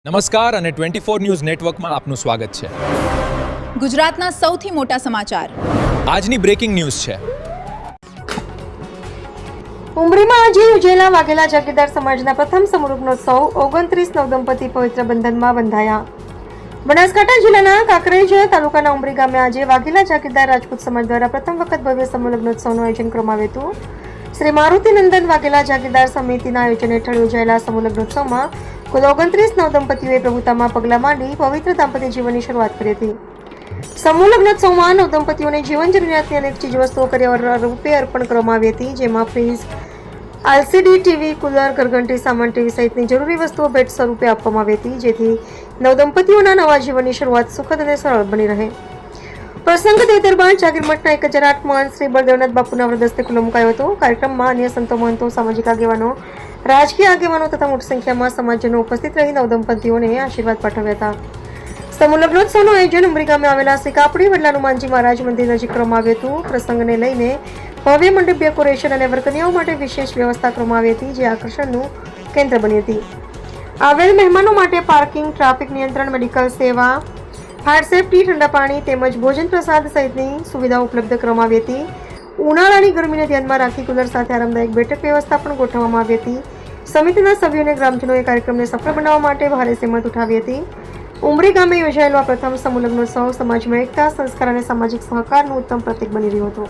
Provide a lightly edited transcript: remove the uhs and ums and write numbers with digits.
નમસ્કાર અને 24 ન્યૂઝ નેટવર્કમાં આપનું સ્વાગત છે. ગુજરાતના સૌથી મોટા સમાચાર. આજની બ્રેકિંગ ન્યૂઝ છે. ઉમરીમાં આજે યોજાયેલા વાઘેલા જાગીરદાર સમાજના પ્રથમ સમૂહલગ્નોત્સવ 29 નવદંપતિ પવિત્ર બંધનમાં બંધાયા. બનાસકાંઠા જિલ્લાના કાંકરેજ તાલુકાના ઉમરી ગામે આજે વાઘેલા જાગીરદાર રાજપૂત સમાજ દ્વારા પ્રથમ વખત ભવ્ય સમૂહલગ્નોત્સવનું આયોજન કરવામાં આવ્યું હતું. શ્રી મારુતિનંદન વાઘેલા જાગીરદાર સમિતિના આયોજન હેઠળ યોજાયેલા સમૂહલગ્નોત્સવમાં કુલ 29 નવદંપતિઓએ પ્રભુતામાં પગલાં માંડી પવિત્ર દાંપત્ય જીવનની શરૂઆત કરી હતી. સમૂહલગ્નોત્સવમાં નવદંપતિઓને જીવન જરૂરિયાતની અનેક ચીજવસ્તુઓ કર્યા રૂપે અર્પણ કરવામાં આવી હતી, જેમાં ફ્રીજ, LCD ટીવી, કુલર, ઘરઘંટી સામાન, ટીવી સહિતની જરૂરી વસ્તુઓ ભેટ સ્વરૂપે આપવામાં આવી હતી, જેથી નવદંપતિઓના નવા જીવનની શરૂઆત સુખદ અને સરળ બની રહે. પ્રસંગ તે દરબાર જાગીર મઠના 1008 મહંત શ્રી બળદેવનાથ બાપુના વરદસ્તે ખુલ્લો મુકાયો હતો. કાર્યક્રમમાં અન્ય સંતો, મહંતો, સામાજિક આગેવાનો, રાજકીય આગેવાનો તથા મોટી સંખ્યામાં સમાજજનો ઉપસ્થિત રહી નવદંપતિઓને આશીર્વાદ પાઠવ્યા હતા. સમૂહલગ્નોત્સવનું આયોજન ઉમરી ગામે આવેલા શ્રી કાપડી વડલા હનુમાનજી મહારાજ મંદિર નજીક કરવામાં આવ્યું હતું. પ્રસંગને લઈને ભવ્ય મંડપ ડેકોરેશન અને વરકન્યાઓ માટે વિશેષ વ્યવસ્થા કરવામાં આવી હતી, જે આકર્ષણનું કેન્દ્ર બની હતી. આવેલ મહેમાનો માટે પાર્કિંગ, ટ્રાફિક નિયંત્રણ, મેડિકલ સેવા, ફાયર સેફટી, ઠંડા પાણી તેમજ ભોજન પ્રસાદ સહિતની સુવિધાઓ ઉપલબ્ધ કરવામાં આવી હતી. ઉનાળાની ગરમીને ધ્યાનમાં રાખી કુલર સાથે આરામદાયક બેઠક વ્યવસ્થા પણ ગોઠવવામાં આવી હતી. સમિતિના સભ્યો અને ગ્રામજનોએ કાર્યક્રમને સફળ બનાવવા માટે ભારે સહેમત ઉઠાવી હતી. ઉમરી ગામે યોજાયેલો આ પ્રથમ સમૂહલગ્નોત્સવ સમાજમાં એકતા, સંસ્કાર અને સામાજિક સહકારનું ઉત્તમ પ્રતીક બની રહ્યો હતો.